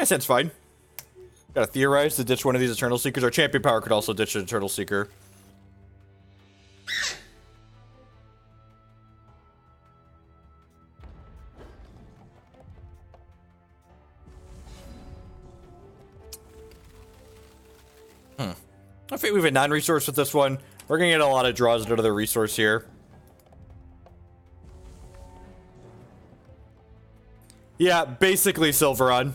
guess that's fine. Gotta Theorize to ditch one of these Eternal Seekers. Our Champion Power could also ditch an Eternal Seeker. I think we have a non-resource with this one. We're gonna get a lot of draws into the resource here. Yeah, basically Silveron.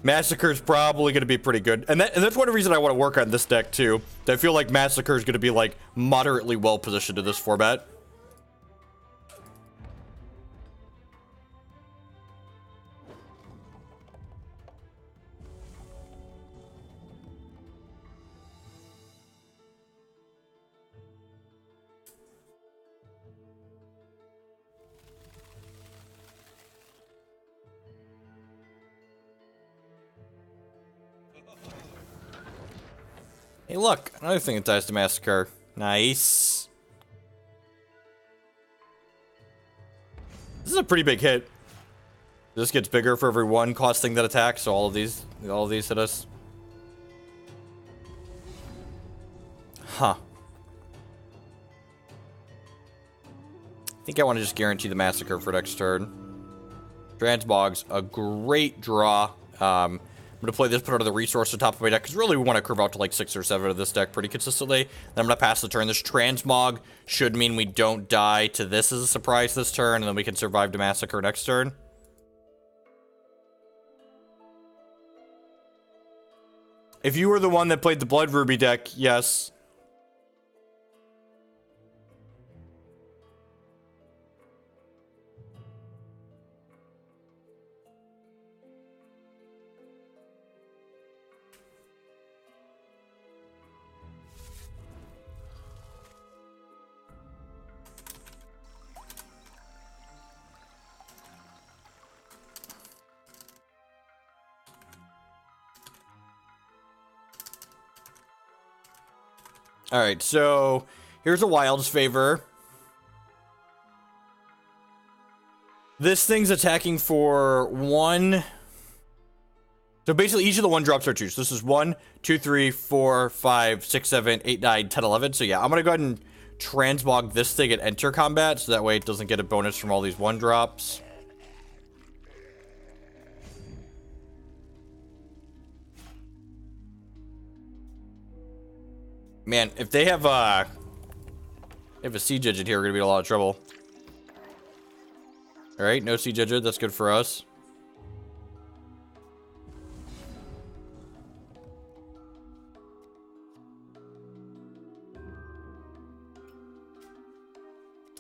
Massacre is probably going to be pretty good. And that's one reason I want to work on this deck, too. I feel like Massacre is going to be, like, moderately well-positioned in this format. Hey, look, another thing that ties to Massacre. Nice. This is a pretty big hit. This gets bigger for every one cost thing that attacks, so all of these hit us. Huh. I think I want to just guarantee the Massacre for next turn. Transmog's a great draw. I'm going to play this, put it on the resource on top of my deck, because really we want to curve out to like 6 or 7 of this deck pretty consistently. Then I'm going to pass the turn. This Transmog should mean we don't die to this as a surprise this turn, and then we can survive to Massacre next turn. If you were the one that played the Blood Ruby deck, yes. Alright, so here's a Wild's Favor. This thing's attacking for 1. So basically each of the 1-drops are 2. So this is 1, 2, 3, 4, 5, 6, 7, 8, 9, 10, 11. So yeah, I'm going to go ahead and transmog this thing at enter combat, so that way it doesn't get a bonus from all these 1-drops. Man, if they have a Siege Engine here, we're gonna be in a lot of trouble. Alright, no Siege Engine, that's good for us.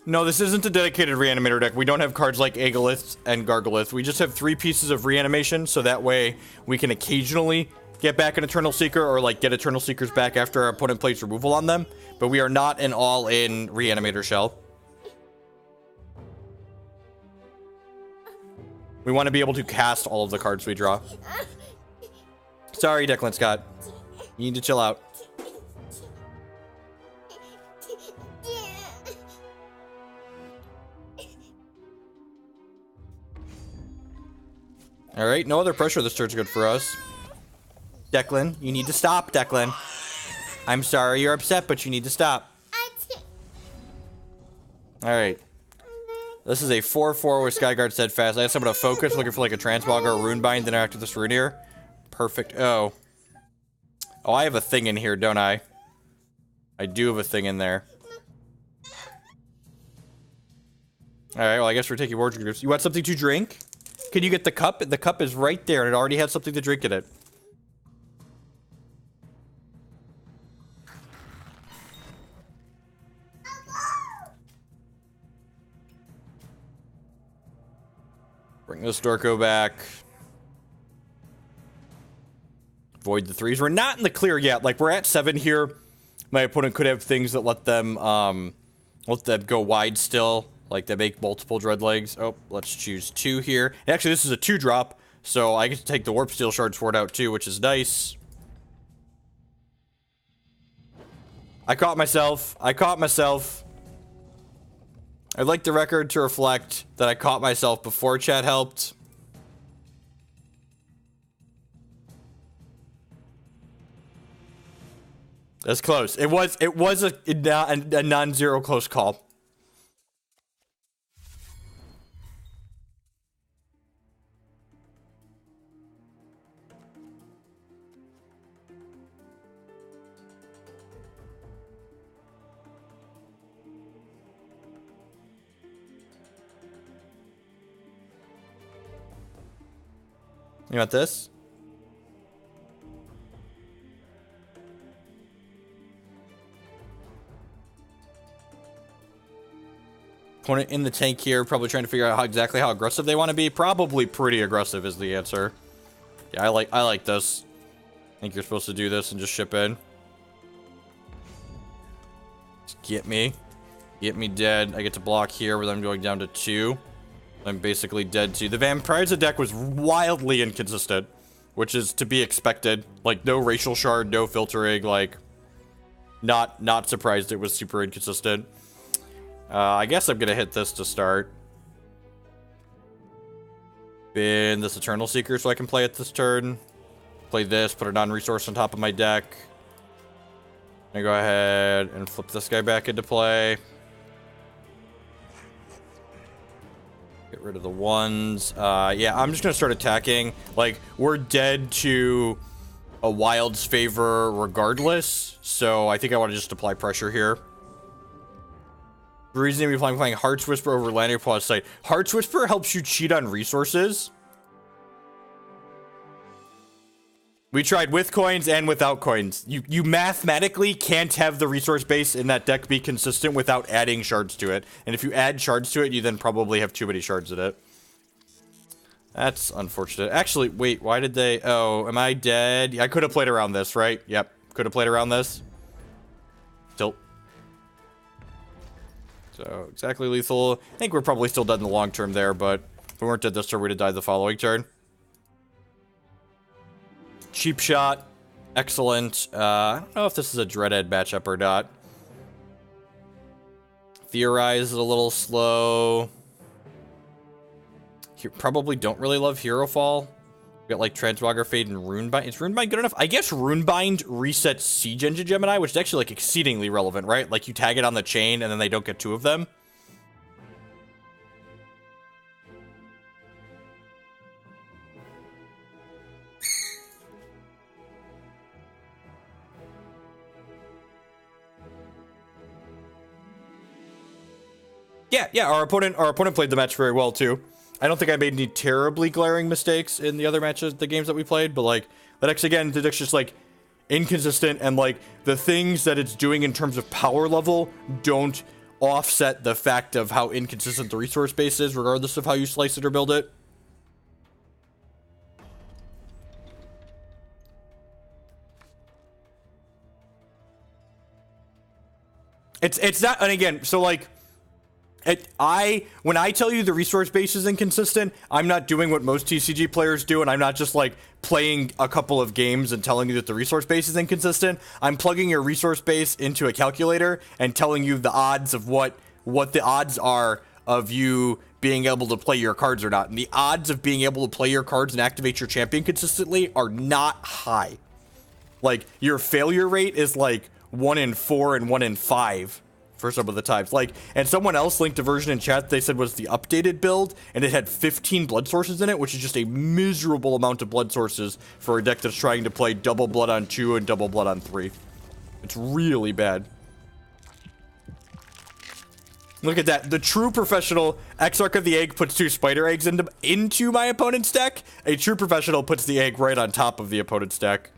No, this isn't a dedicated reanimator deck. We don't have cards like Agalith and Gargalith. We just have 3 pieces of reanimation, so that way we can occasionally get back an Eternal Seeker, or like get Eternal Seekers back after our opponent plays removal on them. But we are not an all-in reanimator shell. We want to be able to cast all of the cards we draw. Sorry, Declan Scott. You need to chill out. Alright, no other pressure this turn's good for us. Declan, you need to stop, Declan. I'm sorry you're upset, but you need to stop. Alright. This is a 4/4 with Skyguard Steadfast. I have someone to focus, looking for like a Transmog or a Runebind, then after this Runeer. Perfect. Oh. Oh, I have a thing in here, don't I? I do have a thing in there. Alright, well, I guess we're taking Wardrobe Groups. You want something to drink? Can you get the cup? The cup is right there, and it already has something to drink in it. Bring this Dorko back. Void the 3s. We're not in the clear yet. Like, we're at 7 here. My opponent could have things that let them go wide still. Like, they make multiple Dreadlegs. Oh, let's choose 2 here. And actually, this is a 2-drop. So I get to take the Warp Steel Shard Sword out too, which is nice. I caught myself. I'd like the record to reflect that I caught myself before chat helped. That's close. It was a non-zero close call. You want this? Opponent in the tank here, probably trying to figure out exactly how aggressive they want to be. Probably pretty aggressive is the answer. Yeah, I like this. I think you're supposed to do this and just ship in. Just get me dead. I get to block here with them going down to 2. I'm basically dead too. The Vampiriza deck was wildly inconsistent, which is to be expected. Like, no Racial Shard, no filtering, like, not surprised it was super inconsistent. I guess I'm gonna hit this to start. Bin this Eternal Seeker so I can play it this turn. Play this, put a non-resource on top of my deck. I go ahead and flip this guy back into play. Get rid of the ones. Yeah, I'm just gonna start attacking. Like, we're dead to a Wild's favor regardless, so I think I want to just apply pressure here. The reason we're playing Heart's Whisper over Lanyard Pause Sight. Heart's Whisper helps you cheat on resources. We tried with coins and without coins. You mathematically can't have the resource base in that deck be consistent without adding shards to it. And if you add shards to it, you then probably have too many shards in it. That's unfortunate. Actually, wait, why did they... Oh, am I dead? I could have played around this, right? Yep, could have played around this. Tilt. So, exactly lethal. I think we're probably still dead in the long term there, but if we weren't dead this turn, we'd have died the following turn. Cheap shot. Excellent. I don't know if this is a Dreadhead matchup or not. Theorize is a little slow. Probably don't really love Herofall. We got like Transmogrifade and Runebind. Is Runebind good enough? I guess Runebind resets Siege Engine Gemini, which is actually like exceedingly relevant, right? Like you tag it on the chain and then they don't get 2 of them. Yeah, our opponent played the match very well too. I don't think I made any terribly glaring mistakes in the other matches, the games that we played, but like, the deck's again, the deck's just like inconsistent, and like the things that it's doing in terms of power level don't offset the fact of how inconsistent the resource base is, regardless of how you slice it or build it. It's not, and again, so like, when I tell you the resource base is inconsistent, I'm not doing what most TCG players do, and I'm not just like playing a couple of games and telling you that the resource base is inconsistent. I'm plugging your resource base into a calculator and telling you the odds of what the odds are of you being able to play your cards or not. And the odds of being able to play your cards and activate your champion consistently are not high. Like, your failure rate is like 1 in 4 and 1 in 5. For some of the times, like, and someone else linked a version in chat they said was the updated build, and it had 15 blood sources in it, which is just a miserable amount of blood sources for a deck that's trying to play double blood on 2 and double blood on 3. It's really bad. Look at that. The true professional Exarch of the Egg puts 2 spider eggs into my opponent's deck. A true professional puts the egg right on top of the opponent's deck.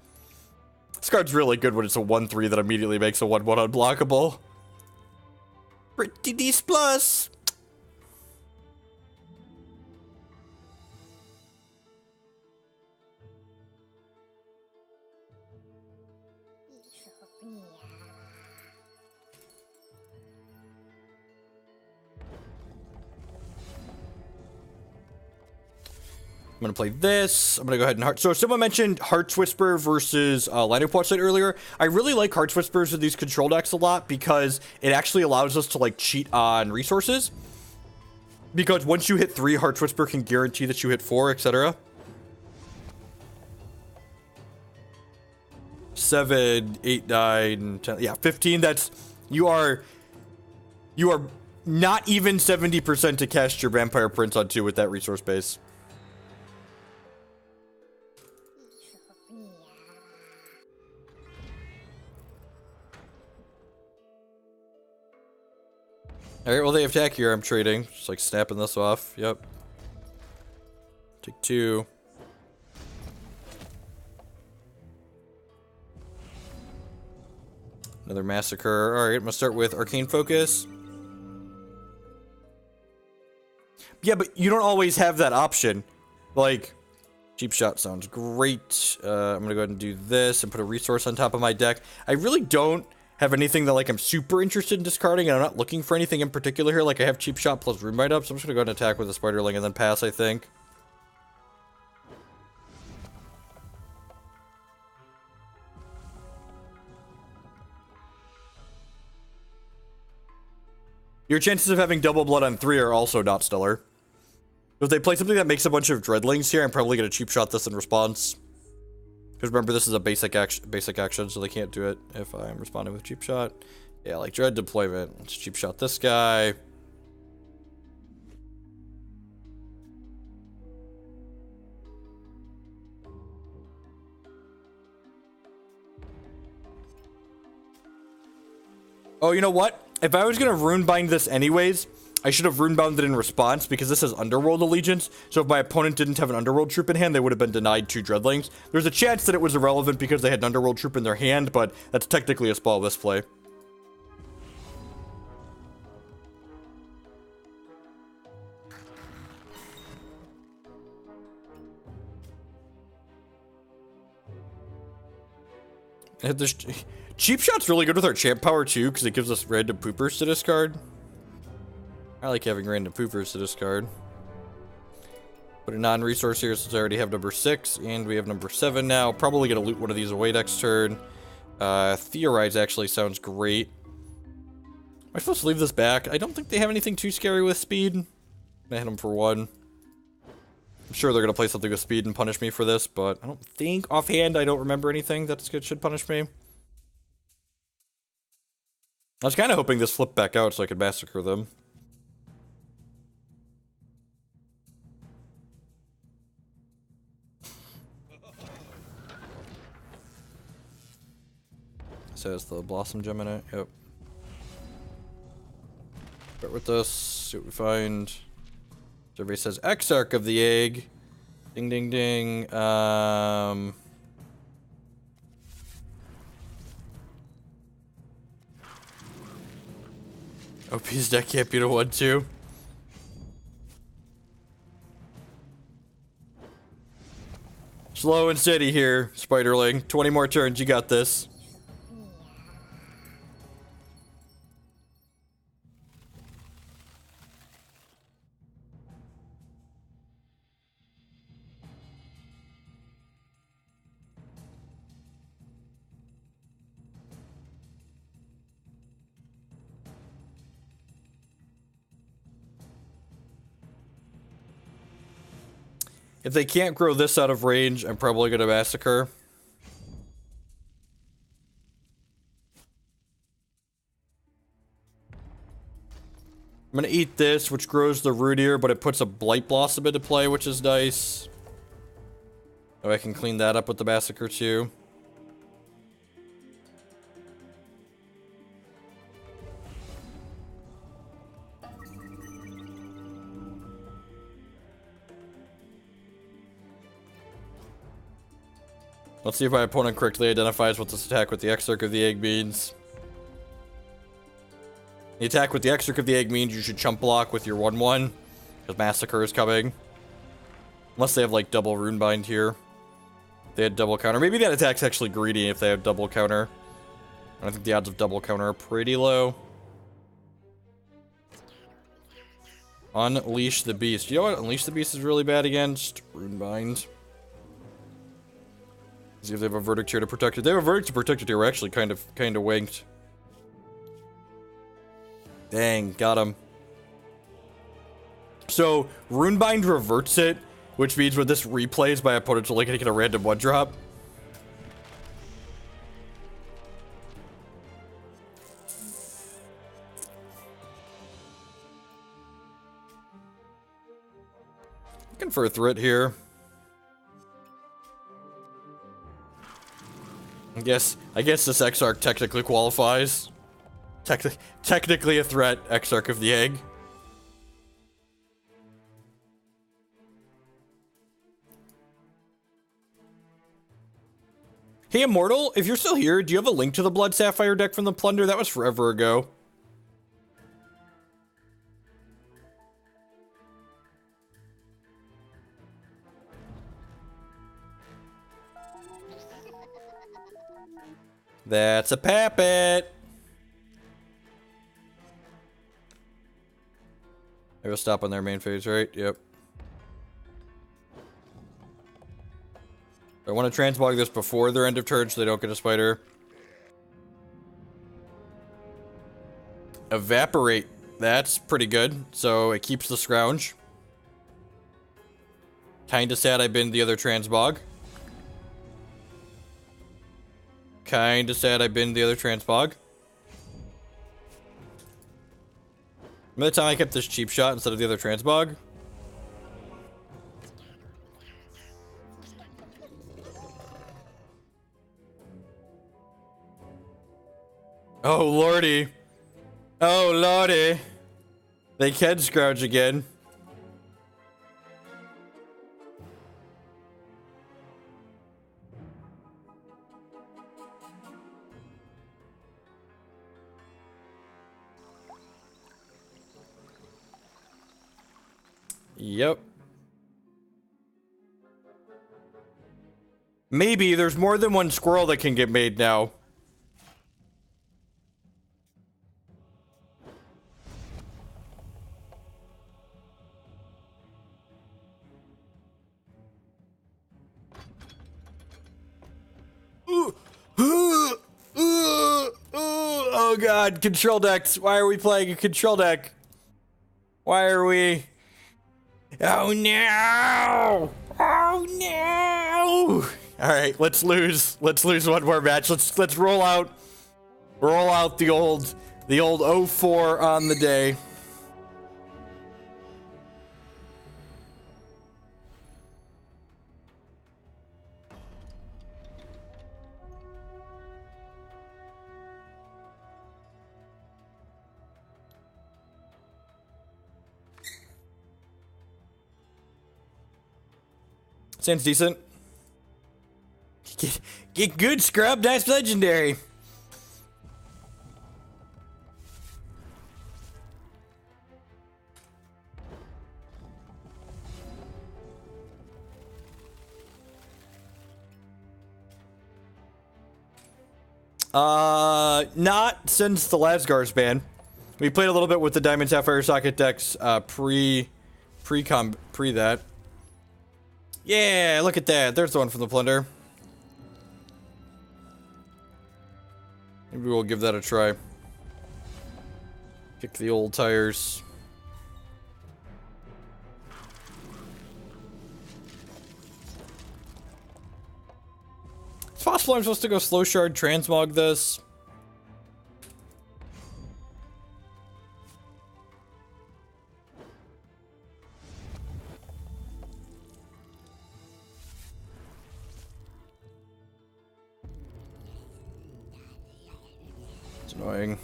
This card's really good when it's a 1/3 that immediately makes a 1/1 unblockable. Pretty decent plus. going to play this. I'm going to go ahead and So someone mentioned Heart's Whisper versus Lightning Pulse earlier. I really like Heart's Whispers in these control decks a lot because it actually allows us to like cheat on resources. Because once you hit 3, Heart's Whisper can guarantee that you hit 4, etc. 7, 8, 9, 10, yeah, 15. That's you are not even 70% to cast your Vampire Prince on 2 with that resource base. Alright, well, they attack here. I'm trading. Just like snapping this off. Yep. Take 2. Another Massacre. Alright, I'm gonna start with Arcane Focus. Yeah, but you don't always have that option. Like, Cheap Shot sounds great. I'm gonna go ahead and do this and put a resource on top of my deck. I really don't have anything that like I'm super interested in discarding, and I'm not looking for anything in particular here. Like I have Cheap Shot plus Runebind up, so I'm just gonna go ahead and attack with a Spiderling and then pass, I think. Your chances of having double blood on 3 are also not stellar. If they play something that makes a bunch of Dreadlings here, I'm probably gonna Cheap Shot this in response. Because remember, this is a basic action, so they can't do it if I'm responding with Cheap Shot. Yeah, like Dread Deployment. Let's Cheap Shot this guy. Oh, you know what? If I was gonna Runebind this anyways, I should have Runebound it in response, because this is Underworld Allegiance, so if my opponent didn't have an Underworld troop in hand, they would have been denied 2 Dreadlings. There's a chance that it was irrelevant because they had an Underworld troop in their hand, but that's technically a spell this play. Cheap Shot's really good with our champ power too, because it gives us random poopers to discard. I like having random poopers to discard. Put a non-resource here since I already have number 6, and we have number 7 now. Probably gonna loot one of these away next turn. Theorize actually sounds great. Am I supposed to leave this back? I don't think they have anything too scary with speed. I'm gonna hit them for 1. I'm sure they're gonna play something with speed and punish me for this, but I don't think offhand I don't remember anything that should punish me. I was kind of hoping this flipped back out so I could massacre them. This has the Blossom Gem in it, yep. Start with this, see what we find. Survey says Exarch of the Egg. Ding ding ding. OP's deck can't beat a 1-2. Slow and steady here, Spiderling. 20 more turns, you got this. If they can't grow this out of range, I'm probably going to Massacre. I'm going to eat this, which grows the Rudier, but it puts a Blight Blossom into play, which is nice. Oh, I can clean that up with the Massacre too. Let's see if my opponent correctly identifies what this attack with the Exarch of the Egg means. The attack with the Exarch of the Egg means you should chump block with your 1-1, because Massacre is coming. Unless they have, like, double Runebind here. They had double counter. Maybe that attack's actually greedy if they have double counter. I think the odds of double counter are pretty low. Unleash the Beast. You know what? Unleash the Beast is really bad against Runebind. See if they have a Verdict here to protect it. They have a Verdict to protect it here. We're actually kind of winked. Dang, got him. So, Runebind reverts it, which means when this replays, my opponents will get a random 1-drop. Looking for a threat here. I guess this Exarch technically qualifies. Technically a threat, Exarch of the Egg. Hey Immortal, if you're still here, do you have a link to the Blood Sapphire deck from the Plunder? That was forever ago. That's a puppet. I will stop on their main phase, right? Yep. I want to transmog this before their end of turn so they don't get a spider. Evaporate. That's pretty good. So it keeps the scrounge. Kinda sad I binned the other transmog. Kinda sad I binned the other transmog. By the time I kept this cheap shot instead of the other transmog. Oh lordy. Oh lordy. They can scrouge again. Yep. Maybe there's more than one squirrel that can get made now. Oh god, control decks. Why are we playing a control deck? Why are we... Oh no! Oh no! Alright, let's lose. Let's lose one more match. Let's roll out the old 0-4 on the day. Sounds decent. Get good, scrub. That's legendary. Not since the Lasgar's ban. We played a little bit with the Diamond Sapphire Socket decks, pre that. Yeah, look at that. There's the one from the Plunder. Maybe we'll give that a try. Kick the old tires. It's possible I'm supposed to go slow shard transmog this. Annoying.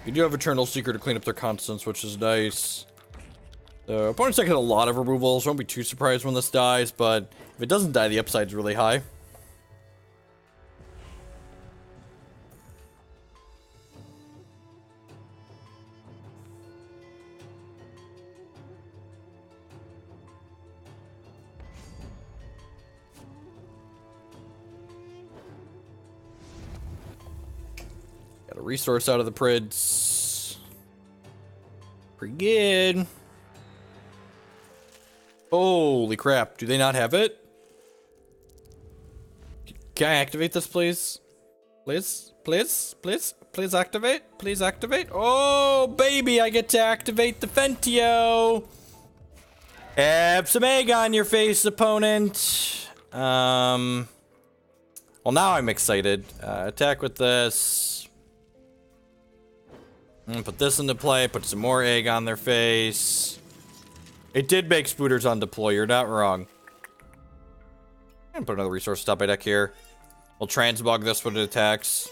You do have Eternal Seeker to clean up their constants, which is nice. The opponent's deck has a lot of removals. Won't be too surprised when this dies, but if it doesn't die, the upside's really high. Got a resource out of the Prids. Pretty good. Holy crap. Do they not have it? Can I activate this, please? Please? Please? Please? Please activate? Please activate? Oh, baby, I get to activate the Phenteo. Have some egg on your face, opponent. Well, now I'm excited. Attack with this. And put this into play. Put some more egg on their face. It did make Spooters on deploy. You're not wrong. I'm gonna put another resource top my deck here. We'll transmog this when it attacks.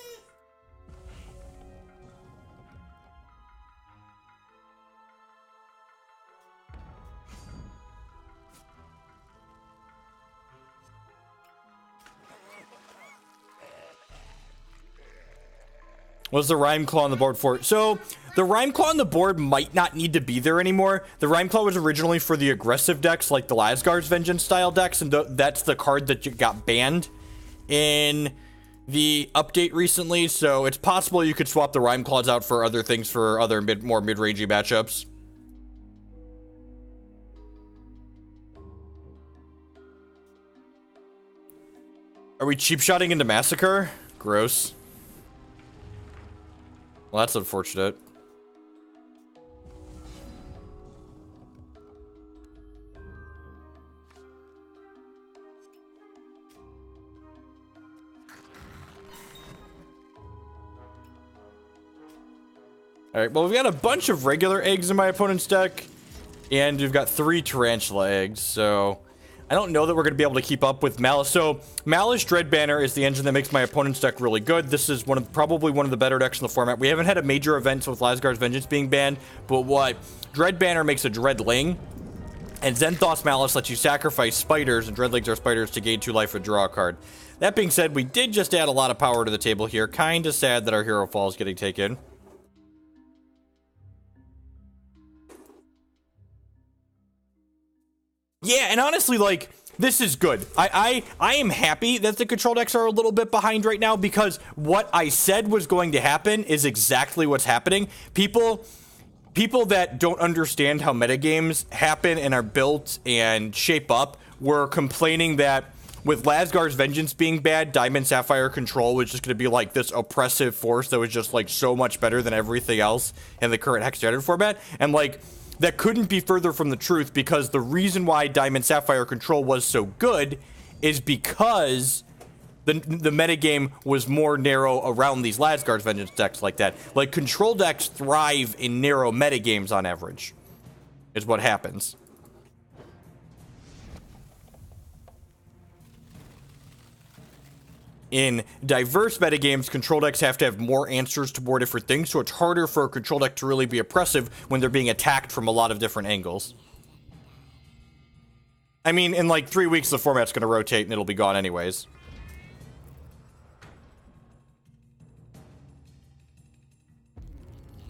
What's the Rime Claw on the board for? So, the Rime Claw on the board might not need to be there anymore. The Rime Claw was originally for the aggressive decks, like the Lasgar's Vengeance style decks, and that's the card that got banned in the update recently, so it's possible you could swap the Rime Claws out for other things for other more mid-rangey matchups. Are we cheap-shotting into Massacre? Gross. Well, that's unfortunate. Alright, well, we've got a bunch of regular eggs in my opponent's deck, and we've got 3 tarantula eggs, so I don't know that we're going to be able to keep up with Malice. So, Malice Dreadbanner is the engine that makes my opponent's deck really good. This is probably one of the better decks in the format. We haven't had a major event with Lasgar's Vengeance being banned, but what Dreadbanner makes a Dreadling, and Zin'xith Malice lets you sacrifice spiders, and Dreadlings are spiders to gain 2 life and draw a card. That being said, we did just add a lot of power to the table here. Kinda sad that our Herofall is getting taken. Yeah, and honestly, like, this is good. I am happy that the control decks are a little bit behind right now, because what I said was going to happen is exactly what's happening. People that don't understand how metagames happen and are built and shape up were complaining that with Lasgar's Vengeance being bad, Diamond Sapphire Control was just going to be like this oppressive force that was just like so much better than everything else in the current Hex Standard format. And like, that couldn't be further from the truth, because the reason why Diamond Sapphire Control was so good is because the metagame was more narrow around these Lasgar's Vengeance decks like that. Like, control decks thrive in narrow metagames on average, is what happens. In diverse metagames, control decks have to have more answers to more different things, so it's harder for a control deck to really be oppressive when they're being attacked from a lot of different angles. I mean, in like 3 weeks, the format's going to rotate and it'll be gone anyways.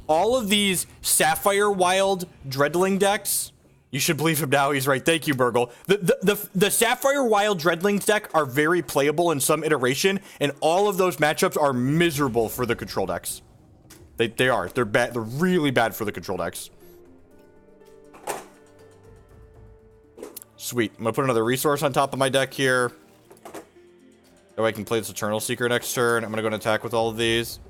All of these Sapphire Wild Dreadling decks, you should believe him now, he's right. Thank you, Burgle. The Sapphire Wild Dreadlings deck are very playable in some iteration, and all of those matchups are miserable for the control decks. They are. They're bad. They're really bad for the control decks. Sweet. I'm gonna put another resource on top of my deck here. That way I can play this Eternal Seeker next turn. I'm gonna go and attack with all of these.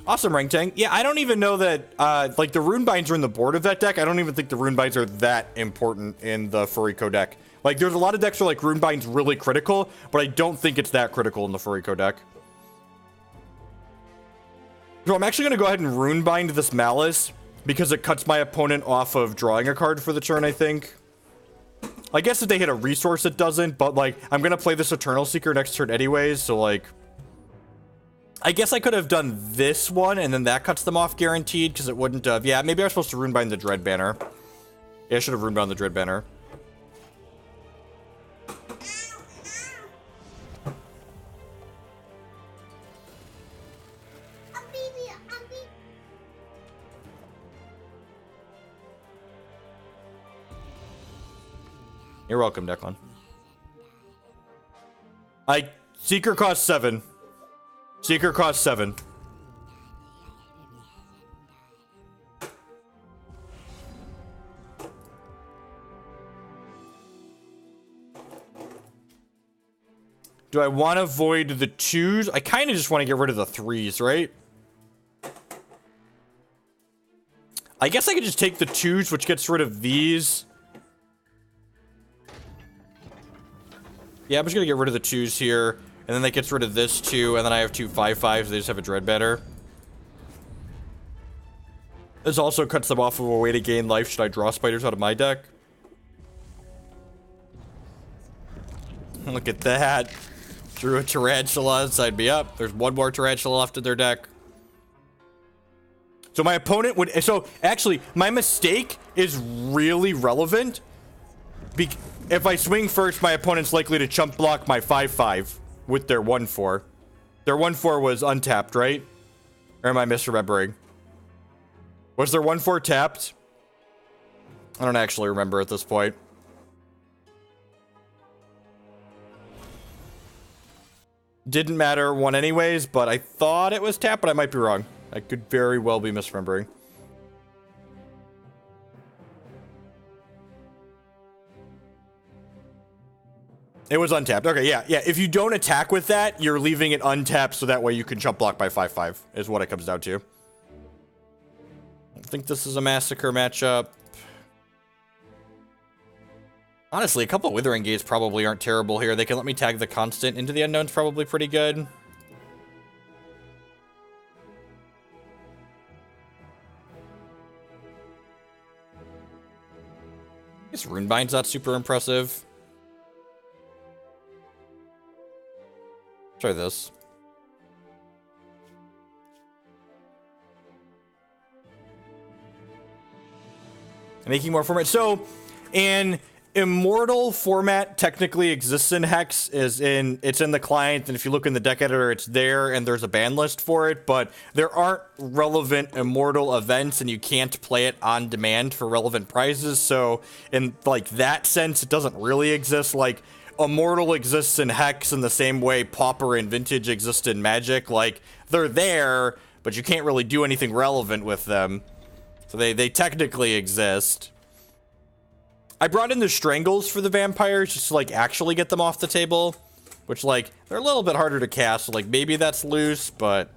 Awesome, Ring Tank. Yeah, I don't even know that, like, the Runebinds are in the board of that deck. I don't even think the Runebinds are that important in the Furiko deck. Like, there's a lot of decks where, like, Runebind's really critical, but I don't think it's that critical in the Furiko deck. So I'm actually going to go ahead and Runebind this Malice, because it cuts my opponent off of drawing a card for the turn, I think. I guess if they hit a resource, it doesn't, but, like, I'm going to play this Eternal Seeker next turn anyways, so, like, I guess I could have done this one, and then that cuts them off guaranteed, because it wouldn't have... Yeah, maybe I was supposed to Runebind the Dreadbanner. Yeah, I should have Runebound the Dreadbanner. You're welcome, Declan. Seeker costs 7. Seeker costs 7. Do I want to void the 2s? I kind of just want to get rid of the 3s, right? I guess I could just take the 2s, which gets rid of these. Yeah, I'm just gonna get rid of the 2s here, and then that gets rid of this 2, and then I have 2 5/5s. They just have a Dreadbatter. This also cuts them off of a way to gain life should I draw spiders out of my deck. Look at that. Drew a Tarantula, side me up. There's one more Tarantula left in their deck. So my opponent would... So, actually, my mistake is really relevant. If I swing first, my opponent's likely to chump block my 5/5 with their 1/4. Their 1/4 was untapped, right? Or am I misremembering? Was their 1/4 tapped? I don't actually remember at this point. Didn't matter, won anyways, but I thought it was tapped, but I might be wrong. I could very well be misremembering. It was untapped. Okay, yeah. If you don't attack with that, you're leaving it untapped so that way you can jump block by 5/5, is what it comes down to. I think this is a Massacre matchup. Honestly, a couple of Withering Gaze probably aren't terrible here. They can let me tag the Constant into the Unknown's probably pretty good. I guess Runebind's not super impressive. Try this. Making more format. So, an Immortal format technically exists in Hex, it's in the client, and if you look in the deck editor, it's there, and there's a ban list for it, but there aren't relevant Immortal events, and you can't play it on demand for relevant prizes, so in, like, that sense, it doesn't really exist. Like, Immortal exists in Hex in the same way Pauper and Vintage exist in Magic. Like, they're there, but you can't really do anything relevant with them. So they technically exist. I brought in the Strangles for the vampires just to, like, actually get them off the table. Which, like, they're a little bit harder to cast, so, like, maybe that's loose, but...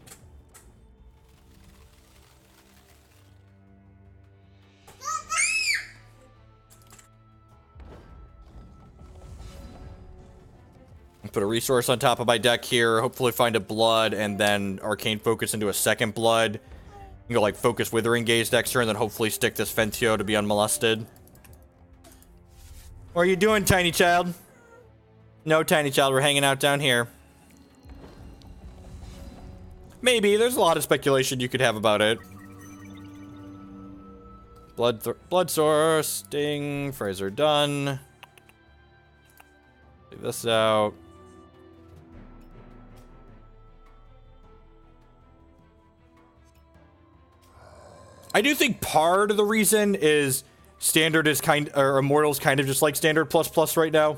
Put a resource on top of my deck here, hopefully find a blood, and then Arcane Focus into a second blood. You can go, like, focus Withering Gaze next turn, and then hopefully stick this Phenteo to be unmolested. What are you doing, tiny child? No, tiny child, we're hanging out down here. Maybe, there's a lot of speculation you could have about it. Blood Source, Sting, Fraser done. Leave this out. I do think part of the reason is Standard is or Immortal's kind of just like Standard plus right now.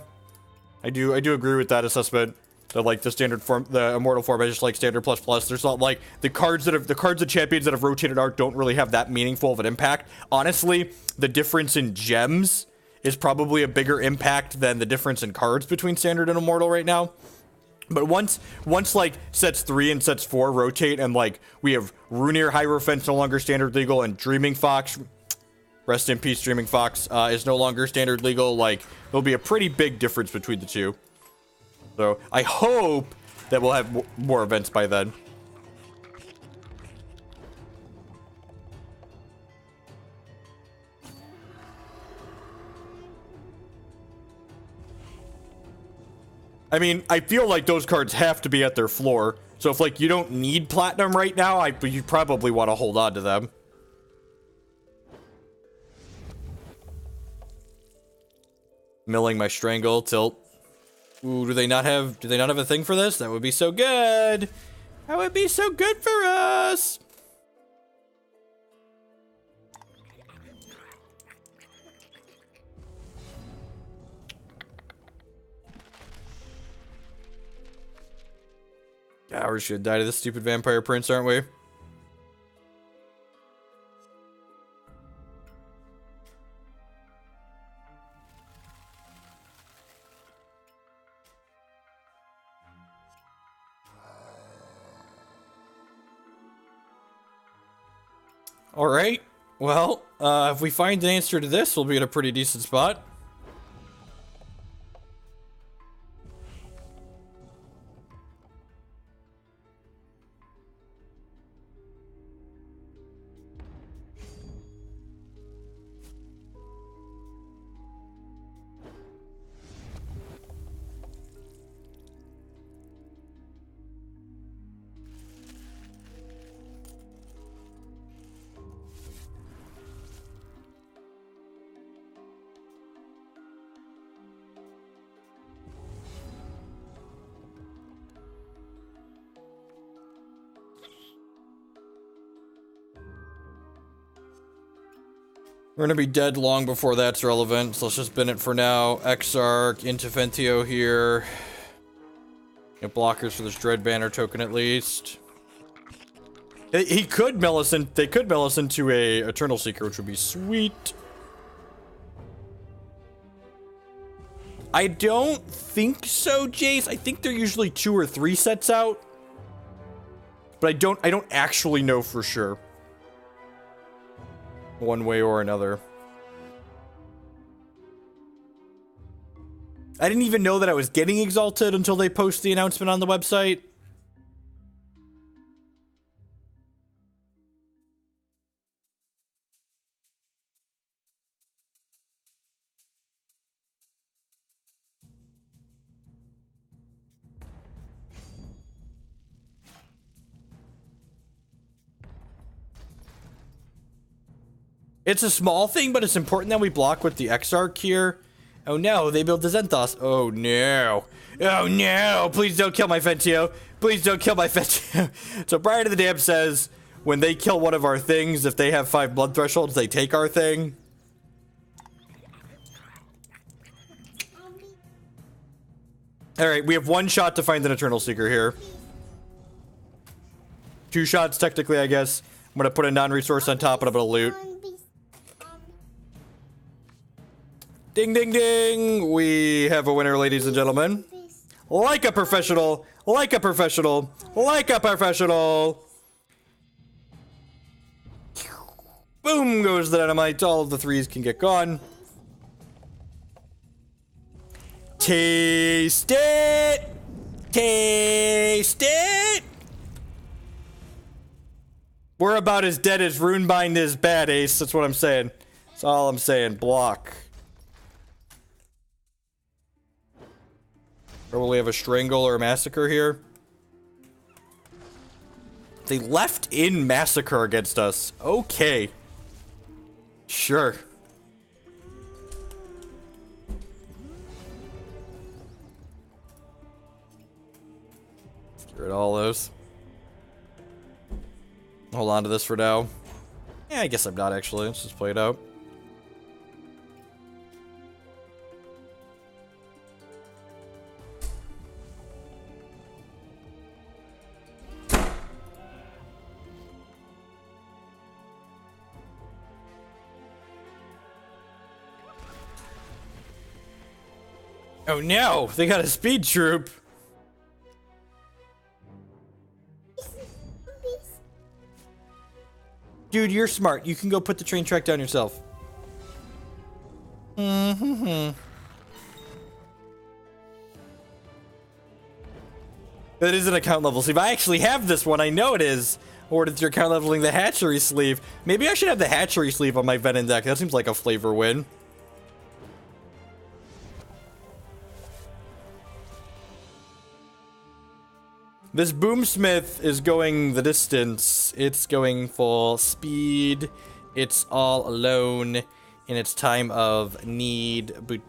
I do agree with that assessment. That, like, the Standard form, the Immortal form is just like Standard plus. There's not, like, the cards of champions that have rotated art don't really have that meaningful of an impact. Honestly, the difference in gems is probably a bigger impact than the difference in cards between Standard and Immortal right now. But once like sets 3 and sets 4 rotate, and, like, we have Runir Hierophant's no longer Standard legal, and Dreaming Fox, rest in peace, Dreaming Fox, is no longer Standard legal, like, there'll be a pretty big difference between the two. So I hope that we'll have more events by then. I mean, I feel like those cards have to be at their floor. So if, like, you don't need platinum right now, you probably want to hold on to them. Milling my Strangle, tilt. Ooh, do they not have a thing for this? That would be so good. That would be so good for us. Ah, we're just gonna die to this stupid vampire prince, aren't we? Alright, well, if we find an answer to this, we'll be in a pretty decent spot. We're gonna be dead long before that's relevant, so let's just bin it for now. Exarch into Phenteo here. Get blockers for this Dread Banner token at least. He could mill us in. They could mill us into a Eternal Seeker, which would be sweet. I don't think so, Jace. I think they're usually 2 or 3 sets out, but I don't actually know for sure. One way or another. I didn't even know that I was getting Exalted until they post the announcement on the website. It's a small thing, but it's important that we block with the Exarch here. Oh no, they built the Zenthos. Oh no. Oh no, please don't kill my Phenteo. Please don't kill my Phenteo. So Brian of the Dam says, when they kill one of our things, if they have 5 blood thresholds, they take our thing. Alright, we have 1 shot to find an Eternal Seeker here. 2 shots, technically, I guess. I'm gonna put a non-resource on top and I'm gonna loot. Ding, ding, ding! We have a winner, ladies and gentlemen. Like a professional! Like a professional! Like a professional! Boom goes the dynamite. All of the 3s can get gone. Taste it! Taste it! We're about as dead as Runebind is bad, Ace. That's what I'm saying. That's all I'm saying. Block. Probably have a Strangle or a Massacre here. They left in Massacre against us. Okay. Sure. Let's get rid of all those. Hold on to this for now. Yeah, I guess I'm not actually. Let's just play it out. Oh no, they got a speed troop. Dude, you're smart. You can go put the train track down yourself. That is an account level sleeve. I actually have this one. I know it is. Ordered through account leveling the hatchery sleeve. Maybe I should have the hatchery sleeve on my Venom deck. That seems like a flavor win. This Boomsmith is going the distance. It's going full speed. It's all alone in its time of need. We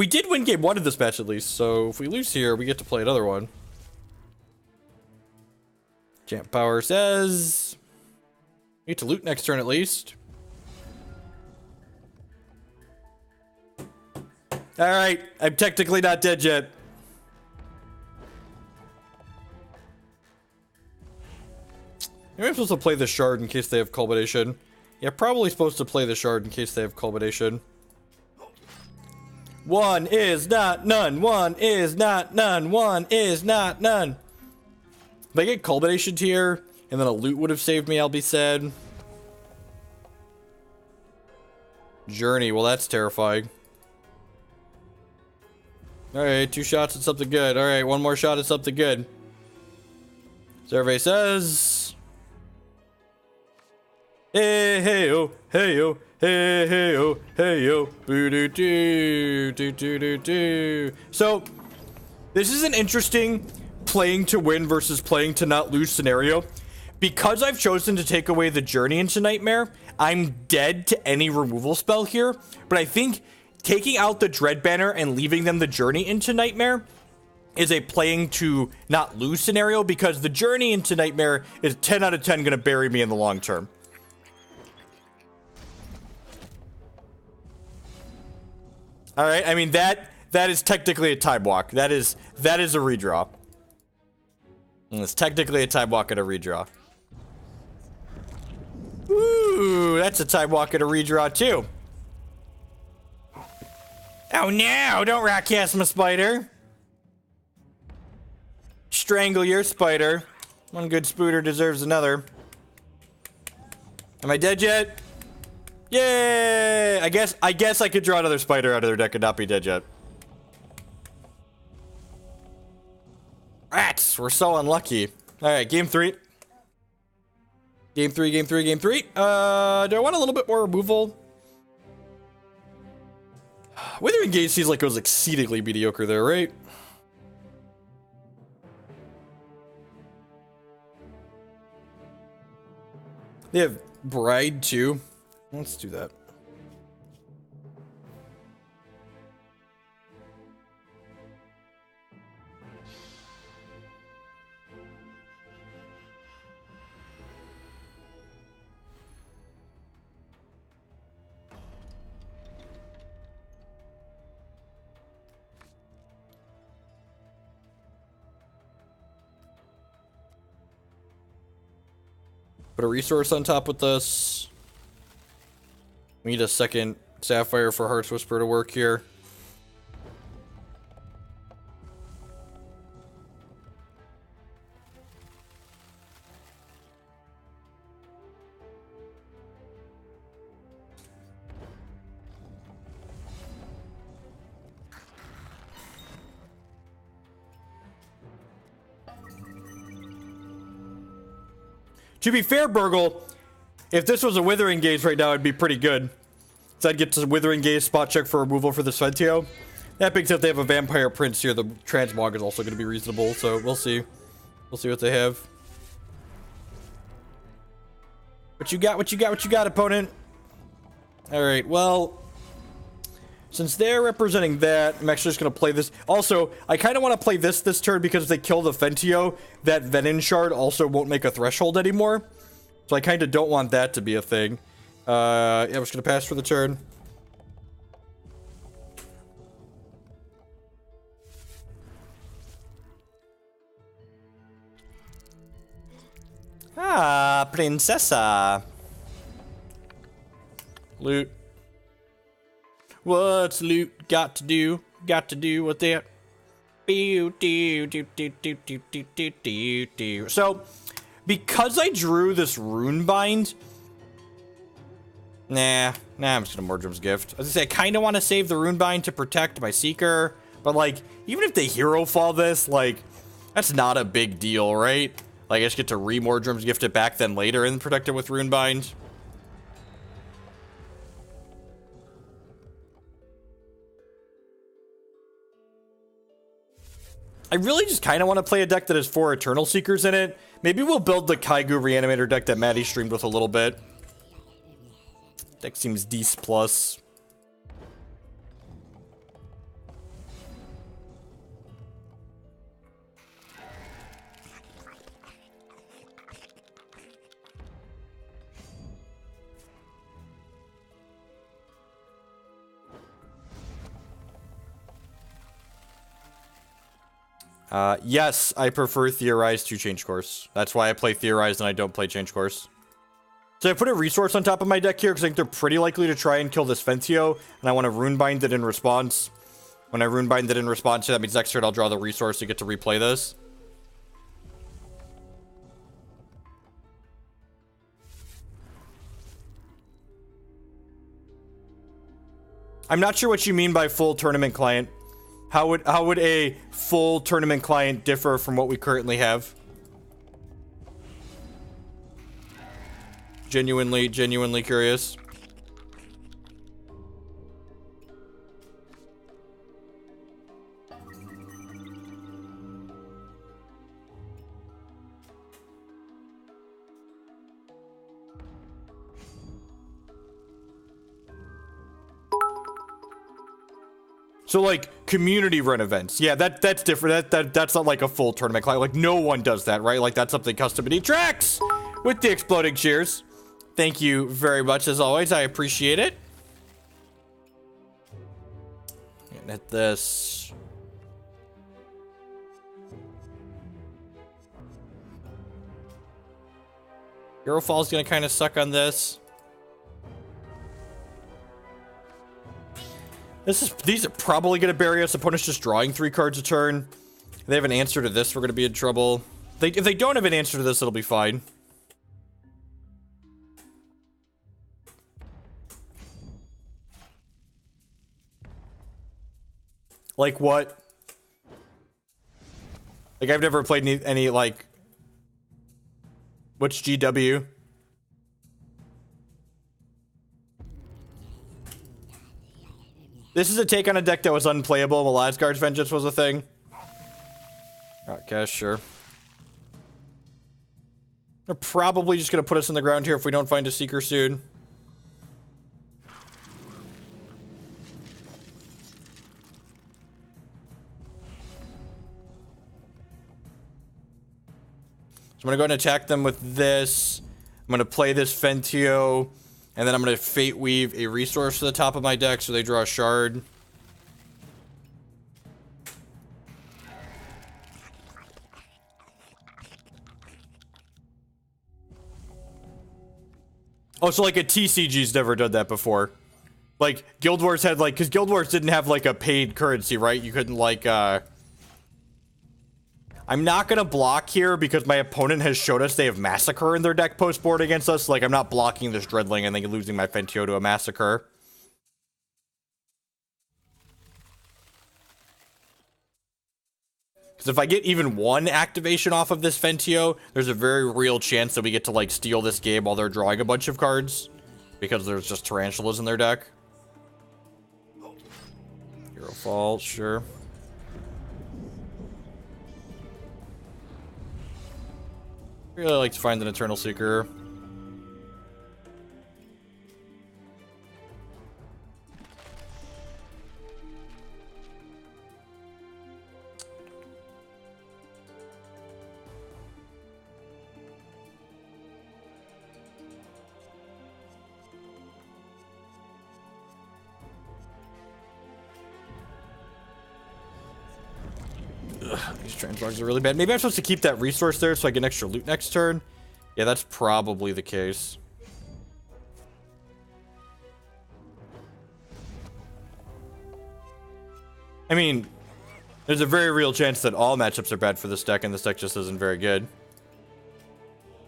did win game 1 of this match at least, so if we lose here, we get to play another one. Champ Power says we get to loot next turn at least. Alright, I'm technically not dead yet. Maybe I'm supposed to play the shard in case they have culmination. Yeah, probably supposed to play the shard in case they have culmination. One is not none. One is not none. One is not none. If I get culmination here, and then a loot would have saved me, I'll be sad. Journey, well that's terrifying. Alright, 2 shots at something good. Alright, 1 more shot at something good. Survey says... Hey, hey, oh, hey, oh, hey, hey, oh, hey, oh, boo doo doo, doo doo doo doo. So, this is an interesting playing to win versus playing to not lose scenario. Because I've chosen to take away the journey into Nightmare, I'm dead to any removal spell here. But I think taking out the Dread Banner and leaving them the journey into Nightmare is a playing to not lose scenario, because the journey into Nightmare is 10 out of 10 going to bury me in the long term. All right, I mean that is technically a time walk. That is a redraw. And it's technically a time walk and a redraw. Ooh, that's a time walk and a redraw too. Oh no, don't rock cast my spider. Strangle your spider. One good spooter deserves another. Am I dead yet? Yay! I guess I could draw another spider out of their deck and not be dead yet. Rats! We're so unlucky. Alright, game 3. Game 3. Do I want a little bit more removal? Withering Gaze seems like it was exceedingly mediocre there, right? They have Bride too. Let's do that. Put a resource on top with this. We need a second Sapphire for Heart's Whisper to work here. To be fair, Burgle, if this was a Withering Gaze right now, it'd be pretty good. So I'd get to Withering Gaze, spot check for removal for the Phenteo. That being said, if they have a Vampire Prince here, the Transmog is also going to be reasonable, so we'll see. We'll see what they have. What you got, opponent? Alright, well... Since they're representing that, I'm actually just going to play this. Also, I kind of want to play this turn because if they kill the Phenteo, that Venom Shard also won't make a threshold anymore. So I kind of don't want that to be a thing. Yeah, I'm just going to pass for the turn. Ah, Princessa. Loot. What's loot got to do? Got to do with that? So, because I drew this Runebind... Nah, I'm just gonna Mordrom's Gift. As I say, I kind of want to save the Runebind to protect my Seeker, but like, even if they Herofall this, like, that's not a big deal, right? Like, I just get to re-Mordrom's Gift it back then later and protect it with Runebind. I really just kind of want to play a deck that has 4 Eternal Seekers in it. Maybe we'll build the Kaigu Reanimator deck that Maddie streamed with a little bit. Deck seems decent plus. Yes, I prefer Theorize to Change Course. That's why I play Theorize and I don't play Change Course. So I put a resource on top of my deck here because I think they're pretty likely to try and kill this Phenteo, and I want to Runebind it in response. When I Runebind it in response, that means next turn I'll draw the resource to get to replay this. I'm not sure what you mean by full tournament client. How would a full tournament client differ from what we currently have? Genuinely curious. So like community run events, yeah, that's different. That's not like a full tournament client. Like no one does that, right? Like that's something custom to Trax with the exploding cheers. Thank you very much as always. I appreciate it. And at this, Herofall's gonna kind of suck on this. These are probably going to bury us. Opponent's just drawing 3 cards a turn. If they have an answer to this, we're going to be in trouble. If they don't have an answer to this, it'll be fine. Like what? Like I've never played any like... What's GW? This is a take on a deck that was unplayable while Asgard's Vengeance was a thing. Okay, sure. They're probably just going to put us in the ground here if we don't find a Seeker soon. So I'm going to go ahead and attack them with this. I'm going to play this Phenteo. And then I'm going to Fate Weave a resource to the top of my deck so they draw a shard. Oh, so like a TCG's never done that before. Like, Guild Wars had like, because Guild Wars didn't have like a paid currency, right? You couldn't like, I'm not going to block here because my opponent has showed us they have Massacre in their deck post-board against us. Like, I'm not blocking this Dreadling and then losing my Phenteo to a Massacre. Because if I get even one activation off of this Phenteo, there's a very real chance that we get to, like, steal this game while they're drawing a bunch of cards. Because there's just Tarantulas in their deck. Herofall, sure. Really like to find an Eternal Seeker. These Transmogrifades are really bad. Maybe I'm supposed to keep that resource there so I get extra loot next turn. Yeah, that's probably the case. I mean, there's a very real chance that all matchups are bad for this deck, and this deck just isn't very good.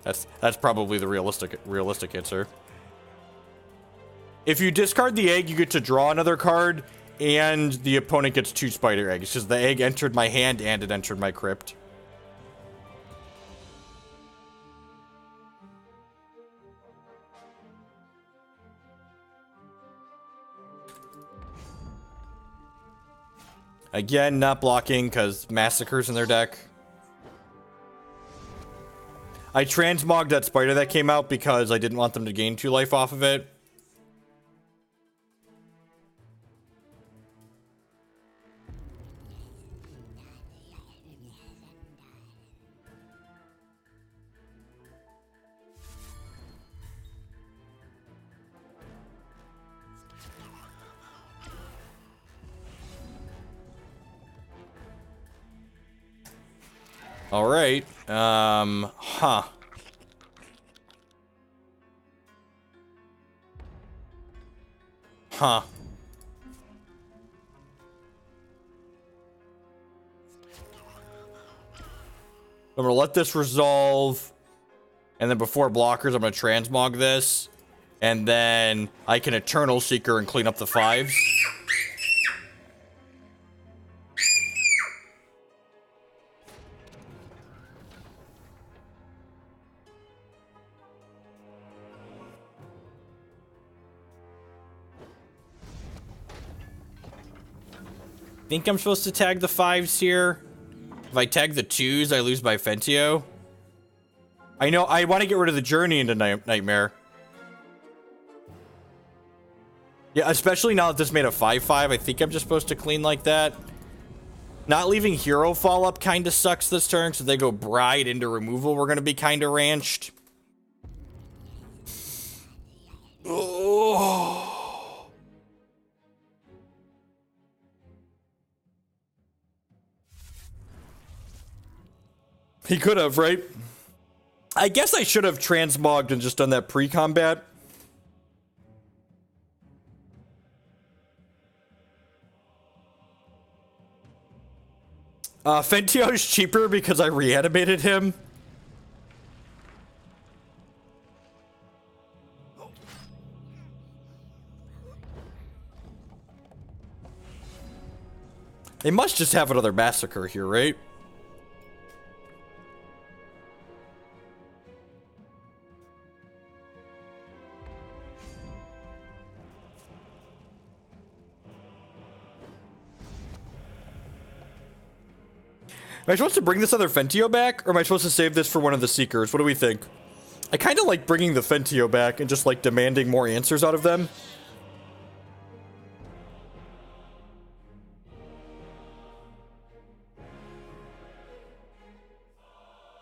That's probably the realistic answer. If you discard the egg, you get to draw another card, and the opponent gets 2 spider eggs, because the egg entered my hand and it entered my crypt. Again, not blocking, because Massacre's in their deck. I transmogged that spider that came out because I didn't want them to gain 2 life off of it. Alright. Huh. Huh. I'm gonna let this resolve. And then before blockers, I'm gonna transmog this. And then I can Eternal Seeker and clean up the 5s. Think I'm supposed to tag the 5s here. If I tag the 2s, I lose by Phenteo. I know, I want to get rid of the Journey into Nightmare. Yeah, especially now that this made a 5-5, I think I'm just supposed to clean like that. Not leaving Herofall up kind of sucks this turn, so they go Bride into removal. We're going to be kind of ranched. Oh. He could have, right? I guess I should have transmogged and just done that pre-combat. Phenteo is cheaper because I reanimated him. They must just have another Massacre here, right? Am I supposed to bring this other Phenteo back, or am I supposed to save this for one of the Seekers? What do we think? I kind of like bringing the Phenteo back and just, like, demanding more answers out of them.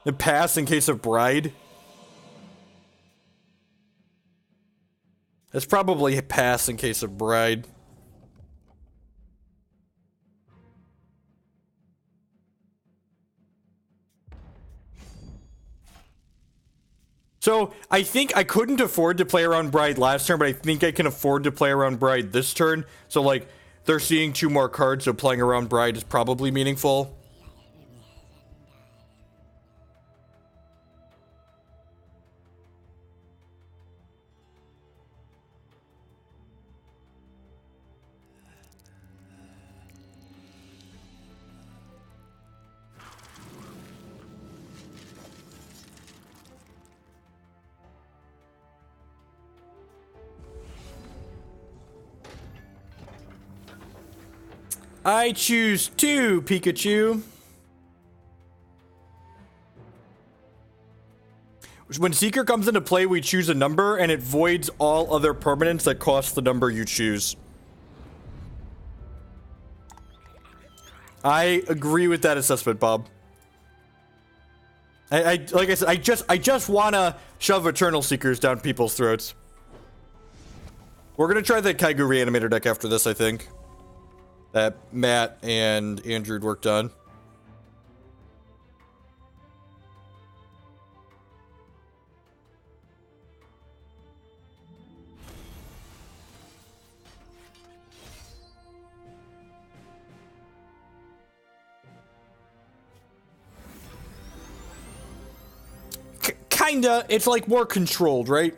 And pass in case of Bride. It's probably a pass in case of Bride. So, I think I couldn't afford to play around Bride last turn, but I think I can afford to play around Bride this turn. So, like, they're seeing 2 more cards, so playing around Bride is probably meaningful. I choose 2, Pikachu. When Seeker comes into play, we choose a number, and it voids all other permanents that cost the number you choose. I agree with that assessment, Bob. Like I said, I just wanna shove Eternal Seekers down people's throats. We're gonna try the Kaigu Reanimator deck after this, I think. That Matt and Andrew worked on. Kinda. It's like more controlled, right?